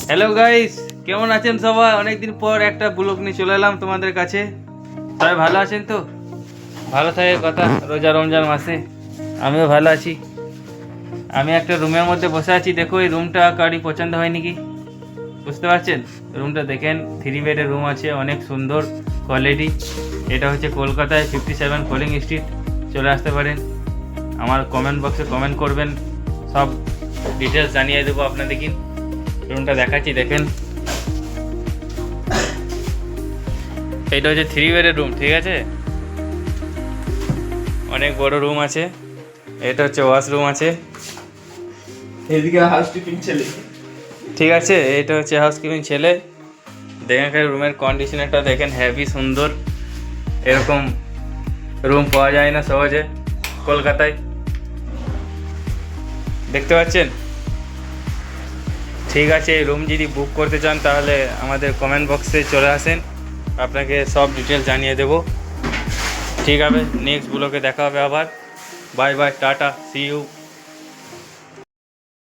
Hello guys, কেমন আছেন সবাই? অনেকদিন পর একটা ব্লগ নিয়ে চলে এলাম তোমাদের কাছে। সবাই ভালো আছেন তো? ভালো থাকে কথা, রোজা রমজান মাসে আমিও ভালো আছি। আমি একটা রুমের মধ্যে বসে আছি। দেখো এই রুমটা কারি পছন্দ হয়নি কি? বুঝতে পারছেন? রুমটা দেখেন, 3 বেডের রুম আছে, অনেক সুন্দর কোয়ালিটি। এটা হচ্ছে কলকাতায় 57 কলিং স্ট্রিট। চলে আসতে পারেন। আমার কমেন্ট বক্সে কমেন্ট করবেন, সব ডিটেলস জানিয়ে দেবো আপনাদেরকে। রুমটা দেখাচ্ছি, দেখেন। এটা হচ্ছে 3 বেডের রুম, ঠিক আছে? অনেক বড় রুম আছে। এটা হচ্ছে ওয়াশরুম আছে, এদিকে হাউসকিপিং ছেলে। ঠিক আছে? এটা হচ্ছে হাউসকিপিং ছেলে। দেখেন রুমের কন্ডিশনারটা দেখেন, হেভি সুন্দর। এরকম রুম পাওয়া যায় না সহজে কলকাতায়, দেখতে পাচ্ছেন? ঠিক আছে, এই রুম যদি বুক করতে চান তাহলে আমাদের কমেন্ট বক্সে চলে আসেন, আপনাকে সব ডিটেলস জানিয়ে দেবো। ঠিক আছে, নেক্সট ব্লগে দেখা হবে আবার। Bye bye, tata, see you.